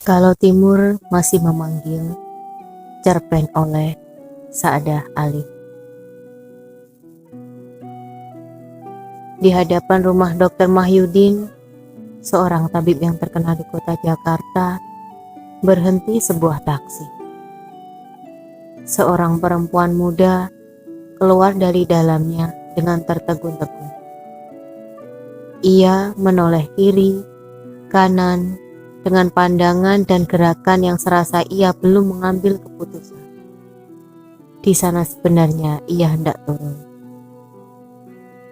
Kalau Timur masih memanggil, cerpen oleh Sa'adah Ali. Di hadapan rumah Dr. Mahyudin, seorang tabib yang terkenal di kota Jakarta, berhenti sebuah taksi. Seorang perempuan muda keluar dari dalamnya dengan tertegun-tegun. Ia menoleh kiri, kanan, dengan pandangan dan gerakan yang serasa ia belum mengambil keputusan. Di sana sebenarnya ia hendak turun.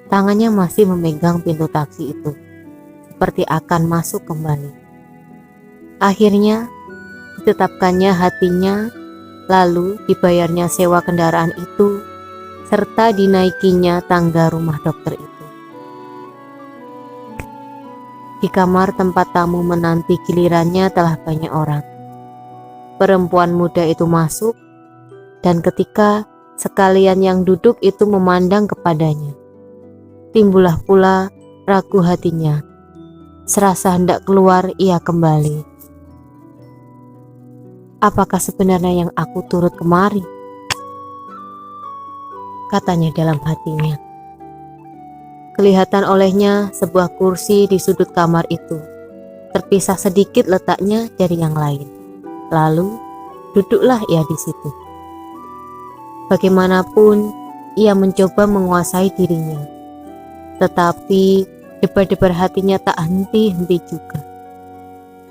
Tangannya masih memegang pintu taksi itu, seperti akan masuk kembali. Akhirnya, ditetapkannya hatinya, lalu dibayarnya sewa kendaraan itu, serta dinaikinya tangga rumah dokter itu. Di kamar tempat tamu menanti gilirannya telah banyak orang. Perempuan muda itu masuk, dan ketika sekalian yang duduk itu memandang kepadanya, timbullah pula ragu hatinya. Serasa hendak keluar, ia kembali. Apakah sebenarnya yang aku turut kemari? Katanya dalam hatinya. Kelihatan olehnya sebuah kursi di sudut kamar itu, terpisah sedikit letaknya dari yang lain. Lalu duduklah ia di situ. Bagaimanapun ia mencoba menguasai dirinya, tetapi debar-debar hatinya tak henti-henti juga.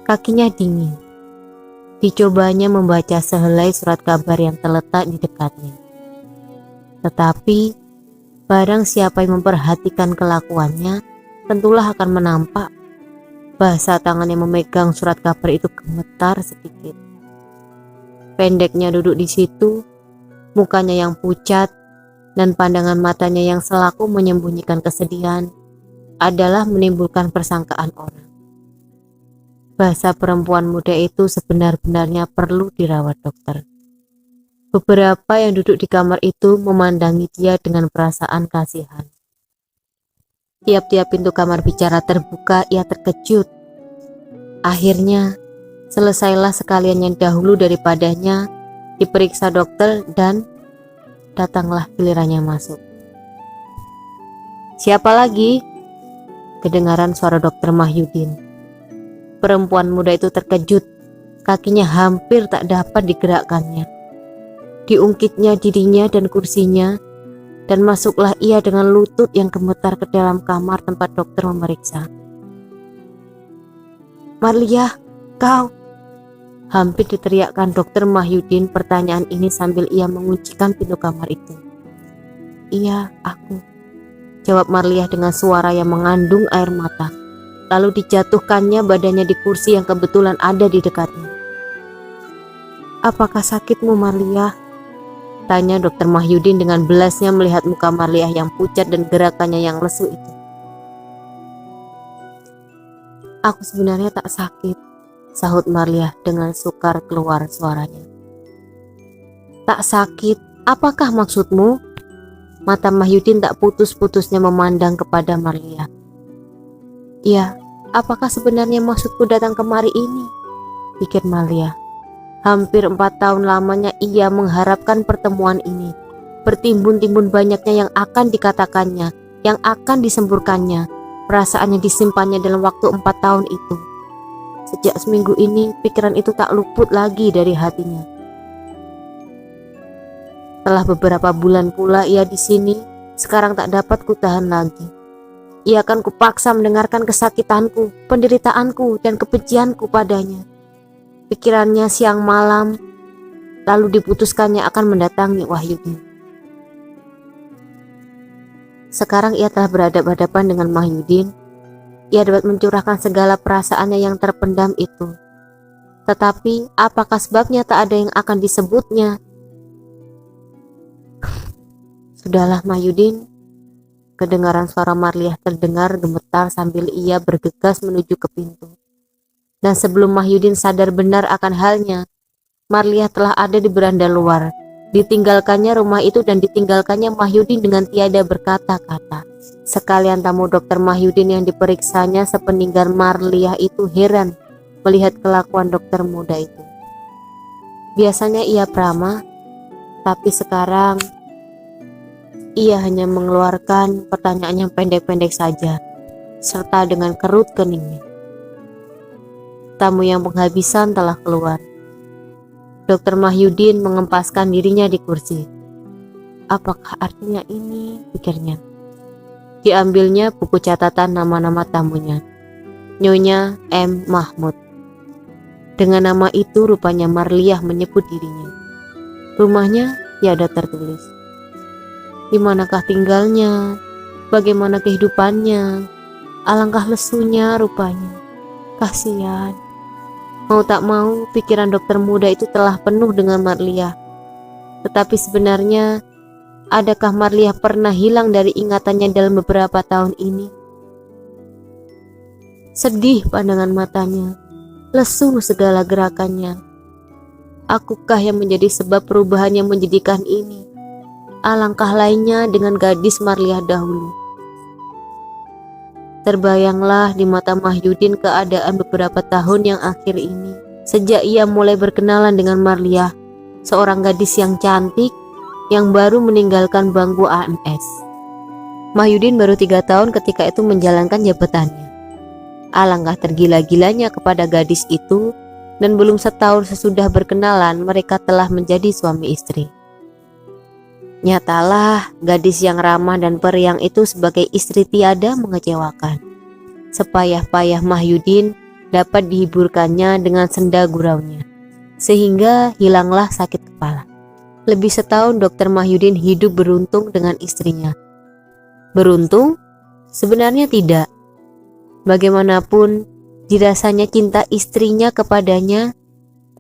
Kakinya dingin. Dicobanya membaca sehelai surat kabar yang terletak di dekatnya. Tetapi barang siapa yang memperhatikan kelakuannya, tentulah akan menampak bahasa tangan yang memegang surat kabar itu gemetar sedikit. Pendeknya duduk di situ, mukanya yang pucat dan pandangan matanya yang selaku menyembunyikan kesedihan adalah menimbulkan persangkaan orang. Bahasa perempuan muda itu sebenar-benarnya perlu dirawat dokter. Beberapa yang duduk di kamar itu memandangi dia dengan perasaan kasihan. Tiap-tiap pintu kamar bicara terbuka, ia terkejut. Akhirnya, selesailah sekalian yang dahulu daripadanya, diperiksa dokter dan datanglah gilirannya masuk. Siapa lagi? Kedengaran suara Dr. Mahyudin. Perempuan muda itu terkejut, kakinya hampir tak dapat digerakkannya. Diungkitnya dirinya dan kursinya, dan masuklah ia dengan lutut yang gemetar ke dalam kamar tempat dokter memeriksa. Marliah, kau? Hampir diteriakkan Dr. Mahyudin pertanyaan ini sambil ia menguncikan pintu kamar itu. Iya, aku, jawab Marliah dengan suara yang mengandung air mata. Lalu dijatuhkannya badannya di kursi yang kebetulan ada di dekatnya. Apakah sakitmu, Marliah? Tanya Dr. Mahyudin dengan belasnya melihat muka Marliah yang pucat dan gerakannya yang lesu itu. Aku sebenarnya tak sakit, sahut Marliah dengan sukar keluar suaranya. Tak sakit? Apakah maksudmu? Mata Mahyudin tak putus-putusnya memandang kepada Marliah. Ya, apakah sebenarnya maksudku datang kemari ini? Pikir Marliah. Hampir 4 tahun lamanya ia mengharapkan pertemuan ini. Bertimbun-timbun banyaknya yang akan dikatakannya, yang akan disemburkannya. Perasaannya disimpannya dalam waktu 4 tahun itu. Sejak seminggu ini, pikiran itu tak luput lagi dari hatinya. Setelah beberapa bulan pula ia di sini, sekarang tak dapat kutahan lagi. Ia akan kupaksa mendengarkan kesakitanku, penderitaanku, dan kebencianku padanya. Pikirannya siang malam, lalu diputuskannya akan mendatangi Wahyudin. Sekarang ia telah berhadapan-hadapan dengan Mahyudin. Ia dapat mencurahkan segala perasaannya yang terpendam itu. Tetapi apakah sebabnya tak ada yang akan disebutnya? Sudahlah Mahyudin. Kedengaran suara Marliah terdengar gemetar sambil ia bergegas menuju ke pintu. Dan sebelum Mahyudin sadar benar akan halnya, Marliah telah ada di beranda luar. Ditinggalkannya rumah itu dan ditinggalkannya Mahyudin dengan tiada berkata-kata. Sekalian tamu Dr. Mahyudin yang diperiksanya sepeninggal Marliah itu heran melihat kelakuan dokter muda itu. Biasanya ia ramah, tapi sekarang ia hanya mengeluarkan pertanyaan yang pendek-pendek saja, serta dengan kerut keningnya. Tamu yang penghabisan telah keluar. Dokter Mahyudin mengempaskan dirinya di kursi. Apakah artinya ini? Pikirnya. Diambilnya buku catatan nama-nama tamunya. Nyonya M. Mahmud. Dengan nama itu rupanya Marliah menyebut dirinya. Rumahnya tiada tertulis. Di manakah tinggalnya? Bagaimana kehidupannya? Alangkah lesunya rupanya. Kasihan. Mau tak mau, pikiran dokter muda itu telah penuh dengan Marliah. Tetapi sebenarnya, adakah Marliah pernah hilang dari ingatannya dalam beberapa tahun ini? Sedih pandangan matanya, lesu segala gerakannya. Akukah yang menjadi sebab perubahan yang menjadikan ini? Alangkah lainnya dengan gadis Marliah dahulu. Terbayanglah di mata Mahyudin keadaan beberapa tahun yang akhir ini, sejak ia mulai berkenalan dengan Marliah, seorang gadis yang cantik yang baru meninggalkan bangku AMS. Mahyudin baru 3 tahun ketika itu menjalankan jabatannya. Alangkah tergila-gilanya kepada gadis itu, dan belum setahun sesudah berkenalan mereka telah menjadi suami istri. Nyatalah gadis yang ramah dan periang itu sebagai istri tiada mengecewakan. Sepayah-payah Mahyudin dapat dihiburkannya dengan senda guraunya, sehingga hilanglah sakit kepala. Lebih setahun dokter Mahyudin hidup beruntung dengan istrinya. Beruntung? Sebenarnya tidak. Bagaimanapun dirasanya cinta istrinya kepadanya,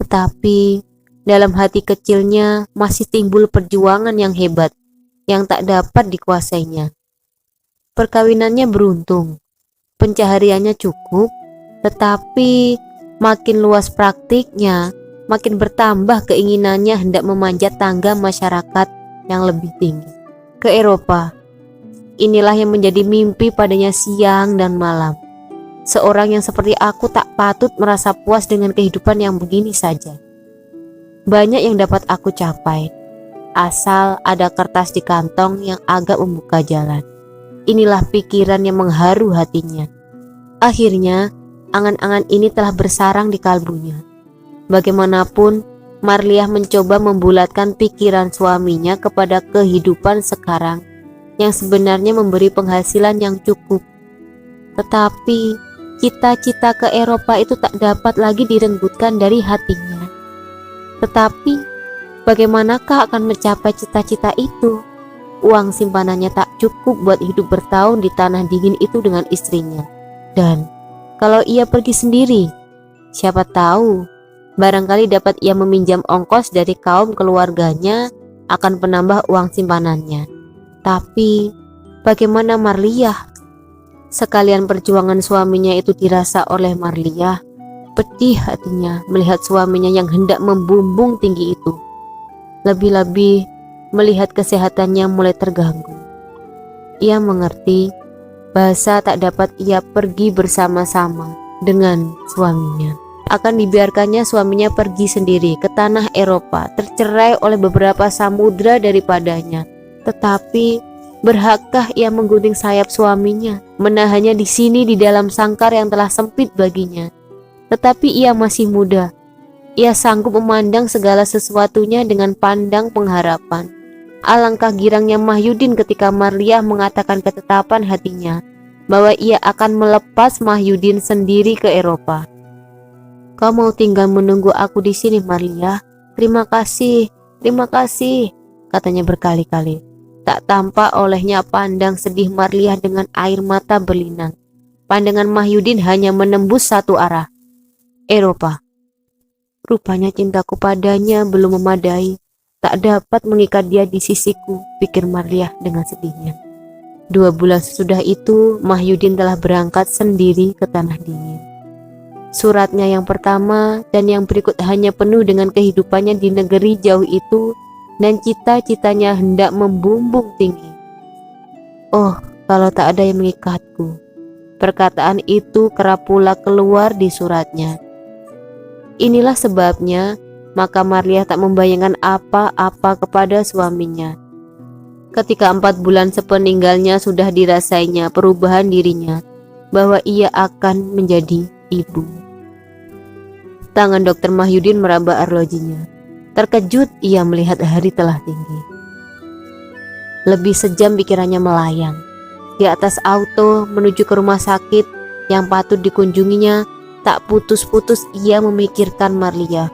tetapi dalam hati kecilnya masih timbul perjuangan yang hebat yang tak dapat dikuasainya. Perkawinannya beruntung, pencahariannya cukup, tetapi makin luas praktiknya, makin bertambah keinginannya hendak memanjat tangga masyarakat yang lebih tinggi. Ke Eropa, inilah yang menjadi mimpi padanya siang dan malam. Seorang yang seperti aku tak patut merasa puas dengan kehidupan yang begini saja. Banyak yang dapat aku capai, asal ada kertas di kantong yang agak membuka jalan. Inilah pikiran yang mengharu hatinya. Akhirnya, angan-angan ini telah bersarang di kalbunya. Bagaimanapun, Marliah mencoba membulatkan pikiran suaminya kepada kehidupan sekarang yang sebenarnya memberi penghasilan yang cukup. Tetapi, cita-cita ke Eropa itu tak dapat lagi direnggutkan dari hatinya. Tetapi, bagaimanakah akan mencapai cita-cita itu? Uang simpanannya tak cukup buat hidup bertahun di tanah dingin itu dengan istrinya. Dan kalau ia pergi sendiri, siapa tahu, barangkali dapat ia meminjam ongkos dari kaum keluarganya akan penambah uang simpanannya. Tapi, bagaimana Marliah? Sekalian perjuangan suaminya itu dirasa oleh Marliah. Pedih hatinya melihat suaminya yang hendak membumbung tinggi itu. Lebih-lebih melihat kesehatannya mulai terganggu. Ia mengerti bahasa tak dapat ia pergi bersama-sama dengan suaminya. Akan dibiarkannya suaminya pergi sendiri ke tanah Eropa, tercerai oleh beberapa samudra daripadanya. Tetapi berhakkah ia menggunting sayap suaminya, menahannya di sini di dalam sangkar yang telah sempit baginya? Tetapi ia masih muda. Ia sanggup memandang segala sesuatunya dengan pandang pengharapan. Alangkah girangnya Mahyudin ketika Marliah mengatakan ketetapan hatinya bahwa ia akan melepas Mahyudin sendiri ke Eropa. Kau mau tinggal menunggu aku di sini, Marliah? Terima kasih, katanya berkali-kali. Tak tampak olehnya pandang sedih Marliah dengan air mata berlinang. Pandangan Mahyudin hanya menembus satu arah. Eropa. Rupanya cintaku padanya belum memadai, tak dapat mengikat dia di sisiku, pikir Marliah dengan sedihnya. 2 bulan sesudah itu, Mahyudin telah berangkat sendiri ke tanah dingin. Suratnya yang pertama dan yang berikut hanya penuh dengan kehidupannya di negeri jauh itu dan cita-citanya hendak membumbung tinggi. Oh, kalau tak ada yang mengikatku. Perkataan itu kerap pula keluar di suratnya. Inilah sebabnya maka Marliah tak membayangkan apa-apa kepada suaminya. Ketika 4 bulan sepeninggalnya sudah dirasainya perubahan dirinya, bahwa ia akan menjadi ibu. Tangan Dr. Mahyudin meraba arlojinya. Terkejut ia melihat hari telah tinggi. Lebih sejam pikirannya melayang. Di atas auto menuju ke rumah sakit yang patut dikunjunginya, tak putus-putus ia memikirkan Marliah.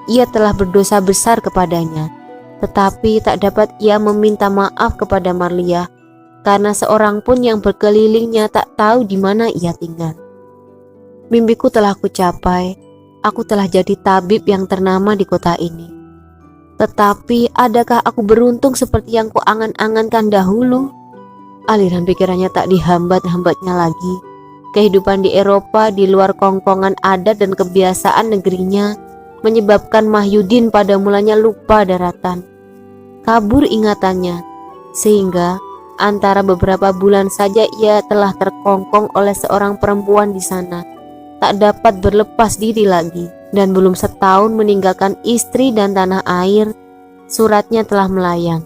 Ia telah berdosa besar kepadanya, tetapi tak dapat ia meminta maaf kepada Marliah karena seorang pun yang berkelilingnya tak tahu di mana ia tinggal. Mimpiku telah kucapai, aku telah jadi tabib yang ternama di kota ini. Tetapi adakah aku beruntung seperti yang kuangan-angankan dahulu? Aliran pikirannya tak dihambat-hambatnya lagi. Kehidupan di Eropa di luar kongkongan adat dan kebiasaan negerinya menyebabkan Mahyudin pada mulanya lupa daratan. Kabur ingatannya, sehingga antara beberapa bulan saja ia telah terkongkong oleh seorang perempuan di sana. Tak dapat berlepas diri lagi, dan belum setahun meninggalkan istri dan tanah air, suratnya telah melayang,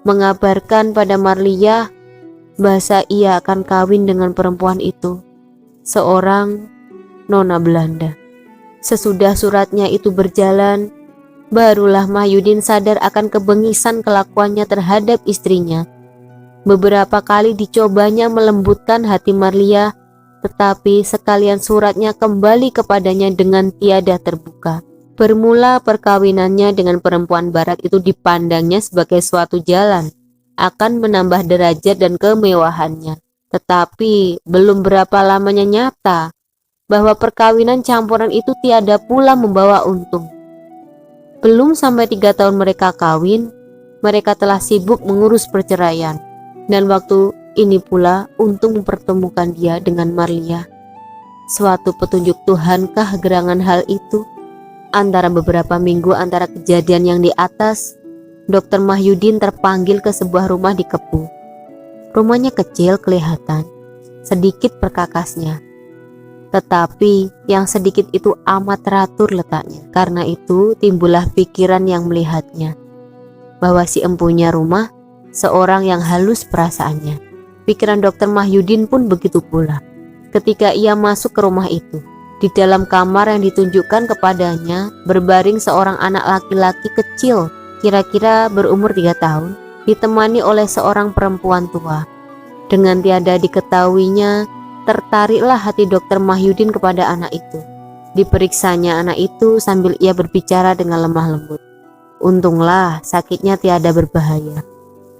mengabarkan pada Marliah bahwa ia akan kawin dengan perempuan itu, seorang nona Belanda. Sesudah suratnya itu berjalan, barulah Mahyudin sadar akan kebengisan kelakuannya terhadap istrinya. Beberapa kali dicobanya melembutkan hati Marliah, tetapi sekalian suratnya kembali kepadanya dengan tiada terbuka. Bermula perkawinannya dengan perempuan barat itu dipandangnya sebagai suatu jalan akan menambah derajat dan kemewahannya. Tetapi belum berapa lamanya nyata bahwa perkawinan campuran itu tiada pula membawa untung. Belum sampai 3 tahun mereka kawin, mereka telah sibuk mengurus perceraian. Dan waktu ini pula untung mempertemukan dia dengan Marliah. Suatu petunjuk Tuhankah gerangan hal itu? Antara beberapa minggu antara kejadian yang di atas, Dr. Mahyudin terpanggil ke sebuah rumah di Kepu. Rumahnya kecil kelihatan, sedikit perkakasnya. Tetapi yang sedikit itu amat teratur letaknya. Karena itu timbullah pikiran yang melihatnya, bahwa si empunya rumah seorang yang halus perasaannya. Pikiran Dr. Mahyudin pun begitu pula. Ketika ia masuk ke rumah itu, di dalam kamar yang ditunjukkan kepadanya berbaring seorang anak laki-laki kecil, kira-kira berumur 3 tahun, ditemani oleh seorang perempuan tua. Dengan tiada diketahuinya, tertariklah hati Dr. Mahyudin kepada anak itu. Diperiksanya anak itu sambil ia berbicara dengan lemah lembut. Untunglah sakitnya tiada berbahaya.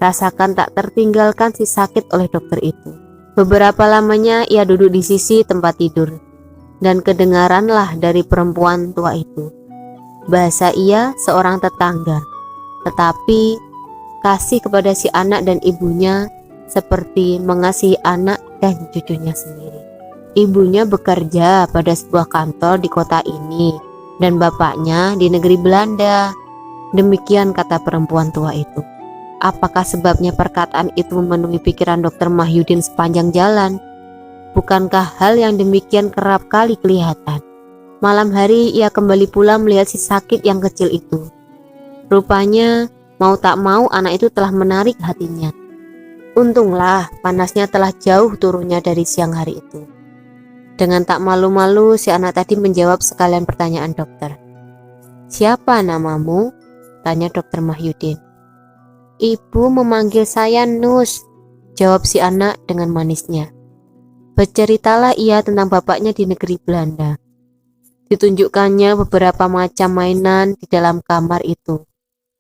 Rasakan tak tertinggalkan si sakit oleh dokter itu. Beberapa lamanya ia duduk di sisi tempat tidur, dan kedengaranlah dari perempuan tua itu. Bahasa ia seorang tetangga, tetapi kasih kepada si anak dan ibunya seperti mengasihi anak dan cucunya sendiri. Ibunya bekerja pada sebuah kantor di kota ini, dan bapaknya di negeri Belanda. Demikian kata perempuan tua itu. Apakah sebabnya perkataan itu memenuhi pikiran Dr. Mahyudin sepanjang jalan? Bukankah hal yang demikian kerap kali kelihatan? Malam hari ia kembali pula melihat si sakit yang kecil itu. Rupanya mau tak mau anak itu telah menarik hatinya. Untunglah panasnya telah jauh turunnya dari siang hari itu. Dengan tak malu-malu si anak tadi menjawab sekalian pertanyaan dokter. "Siapa namamu?" tanya Dr. Mahyudin. "Ibu memanggil saya Nus," jawab si anak dengan manisnya. Berceritalah ia tentang bapaknya di negeri Belanda. Ditunjukkannya beberapa macam mainan di dalam kamar itu.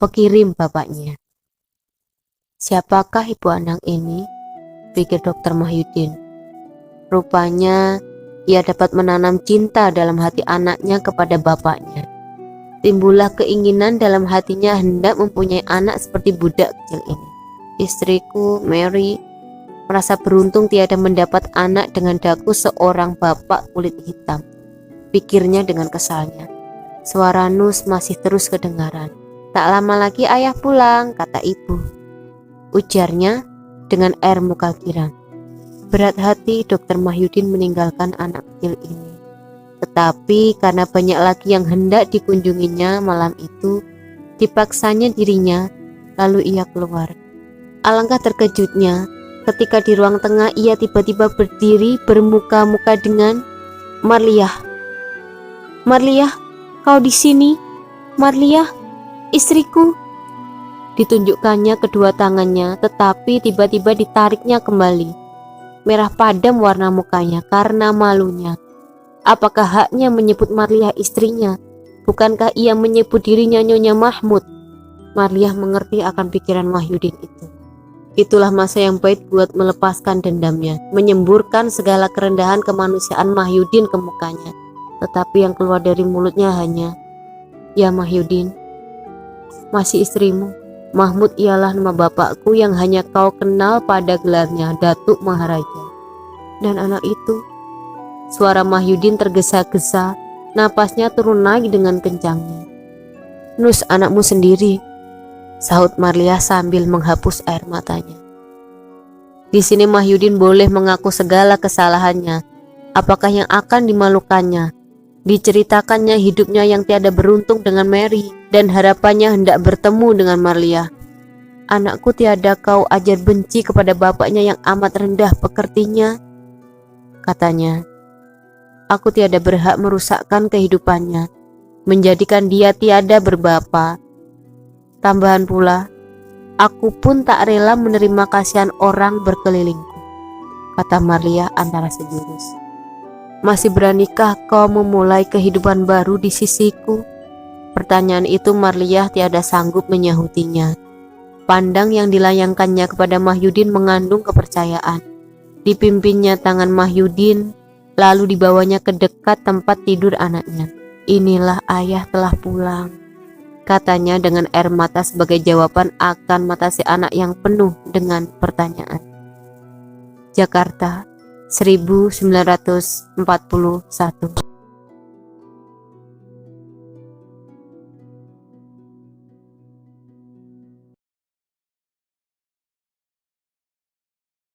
Pekirim bapaknya. Siapakah ibu anak ini? Pikir Dr. Mahyudin. Rupanya ia dapat menanam cinta dalam hati anaknya kepada bapaknya. Timbullah keinginan dalam hatinya hendak mempunyai anak seperti budak kecil ini. Istriku, Mary, merasa beruntung tiada mendapat anak dengan daku seorang bapak kulit hitam. Pikirnya dengan kesalnya. Suara Nus masih terus kedengaran. Tak lama lagi ayah pulang, kata ibu. Ujarnya dengan air muka girang. Berat hati Dr. Mahyudin meninggalkan anak kecil ini. Tetapi karena banyak laki yang hendak dikunjunginya malam itu, dipaksanya dirinya, lalu ia keluar. Alangkah terkejutnya ketika di ruang tengah ia tiba-tiba berdiri bermuka-muka dengan Marliah. "Marliah, kau di sini? Marliah, istriku." Ditunjukkannya kedua tangannya, tetapi tiba-tiba ditariknya kembali. Merah padam warna mukanya karena malunya. Apakah haknya menyebut Marliah istrinya? Bukankah ia menyebut dirinya Nyonya Mahmud? Marliah mengerti akan pikiran Mahyudin itu. Itulah masa yang pahit buat melepaskan dendamnya, menyemburkan segala kerendahan kemanusiaan Mahyudin ke mukanya. Tetapi yang keluar dari mulutnya hanya, "Ya Mahyudin, masih istrimu. Mahmud ialah nama bapakku yang hanya kau kenal pada gelarnya Datuk Maharaja." Dan anak itu, suara Mahyudin tergesa-gesa, napasnya turun naik dengan kencangnya. "Nus anakmu sendiri," sahut Marliah sambil menghapus air matanya. Di sini Mahyudin boleh mengaku segala kesalahannya. Apakah yang akan dimalukannya? Diceritakannya hidupnya yang tiada beruntung dengan Mary dan harapannya hendak bertemu dengan Marliah. "Anakku, tiada kau ajar benci kepada bapaknya yang amat rendah pekertinya," katanya. "Aku tiada berhak merusakkan kehidupannya, menjadikan dia tiada berbapa. Tambahan pula, aku pun tak rela menerima kasihan orang berkelilingku," kata Marliah antara sejurus. "Masih beranikah kau memulai kehidupan baru di sisiku?" Pertanyaan itu Marliah tiada sanggup menyahutinya. Pandang yang dilayangkannya kepada Mahyudin mengandung kepercayaan. Dipimpinnya tangan Mahyudin, lalu dibawanya ke dekat tempat tidur anaknya. "Inilah ayah telah pulang," katanya dengan air mata sebagai jawaban akan mata si anak yang penuh dengan pertanyaan. Jakarta, 1941.